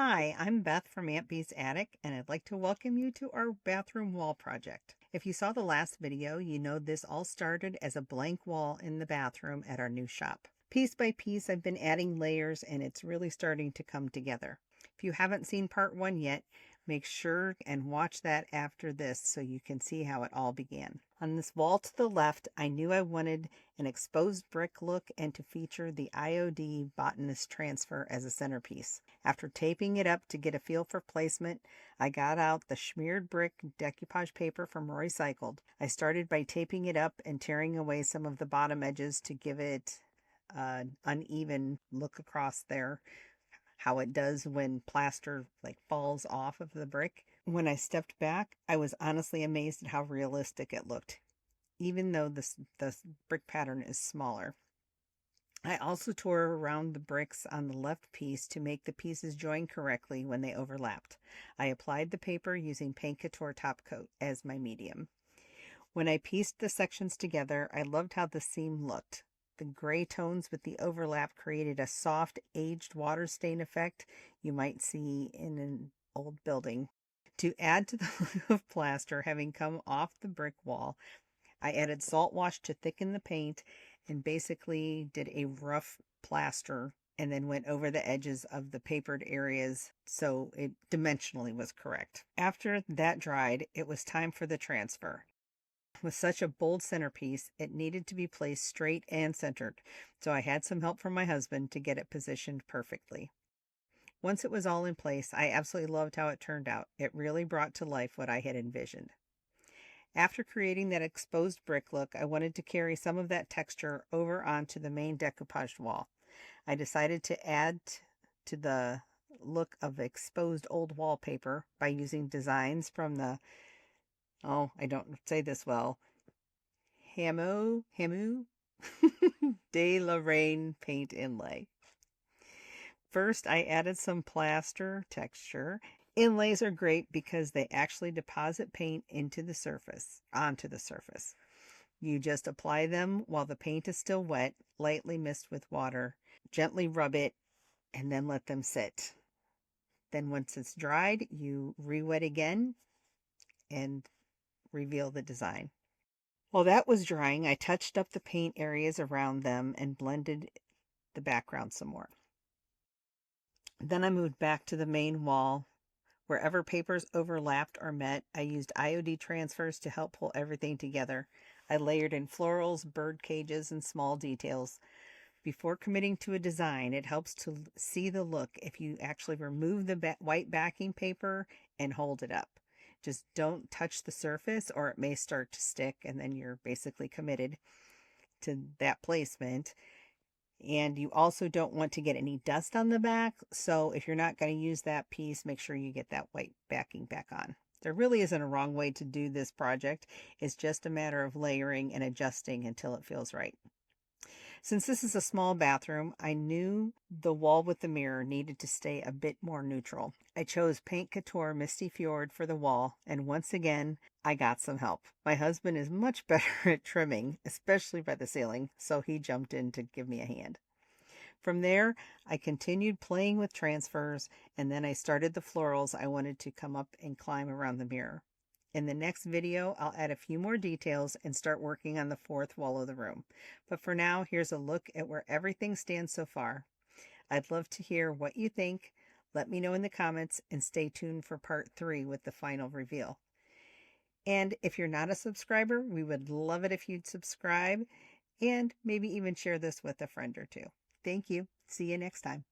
Hi, I'm Beth from Aunt Bee's Attic, and I'd like to welcome you to our bathroom wall project. If you saw the last video, you know this all started as a blank wall in the bathroom at our new shop. Piece by piece, I've been adding layers, and it's really starting to come together. If you haven't seen part 1 yet, make sure and watch that after this so you can see how it all began. On this wall to the left, I knew I wanted an exposed brick look and to feature the IOD botanist transfer as a centerpiece. After taping it up to get a feel for placement, I got out the smeared brick decoupage paper from Roycycled. I started by taping it up and tearing away some of the bottom edges to give it an uneven look across there, how it does when plaster falls off of the brick. When I stepped back, I was honestly amazed at how realistic it looked, even though the brick pattern is smaller. I also tore around the bricks on the left piece to make the pieces join correctly when they overlapped. I applied the paper using Paint Couture Top Coat as my medium. When I pieced the sections together, I loved how the seam looked. The gray tones with the overlap created a soft, aged water stain effect you might see in an old building. To add to the look of plaster having come off the brick wall, I added salt wash to thicken the paint and basically did a rough plaster and then went over the edges of the papered areas so it dimensionally was correct. After that dried, it was time for the transfer. With such a bold centerpiece, it needed to be placed straight and centered, so I had some help from my husband to get it positioned perfectly. Once it was all in place, I absolutely loved how it turned out. It really brought to life what I had envisioned. After creating that exposed brick look, I wanted to carry some of that texture over onto the main decoupaged wall. I decided to add to the look of exposed old wallpaper by using designs from the I don't say this well, Hamu de la Reine paint inlay. First, I added some plaster texture. Inlays are great because they actually deposit paint onto the surface. You just apply them while the paint is still wet, lightly mist with water, gently rub it, and then let them sit. Then once it's dried, you re-wet again and reveal the design. While that was drying, I touched up the paint areas around them and blended the background some more. Then I moved back to the main wall. Wherever papers overlapped or met, I used IOD transfers to help pull everything together. I layered in florals, bird cages, and small details. Before committing to a design, it helps to see the look if you actually remove the white backing paper and hold it up. Just don't touch the surface or it may start to stick, and then you're basically committed to that placement. And you also don't want to get any dust on the back, so if you're not going to use that piece, make sure you get that white backing back on. There really isn't a wrong way to do this project. It's just a matter of layering and adjusting until it feels right. Since this is a small bathroom, I knew the wall with the mirror needed to stay a bit more neutral. I chose Paint Couture Misty Fjord for the wall, and once again, I got some help. My husband is much better at trimming, especially by the ceiling, so he jumped in to give me a hand. From there, I continued playing with transfers, and then I started the florals I wanted to come up and climb around the mirror. In the next video, I'll add a few more details and start working on the fourth wall of the room. But for now, here's a look at where everything stands so far. I'd love to hear what you think. Let me know in the comments and stay tuned for part 3 with the final reveal. And if you're not a subscriber, we would love it if you'd subscribe and maybe even share this with a friend or two. Thank you. See you next time.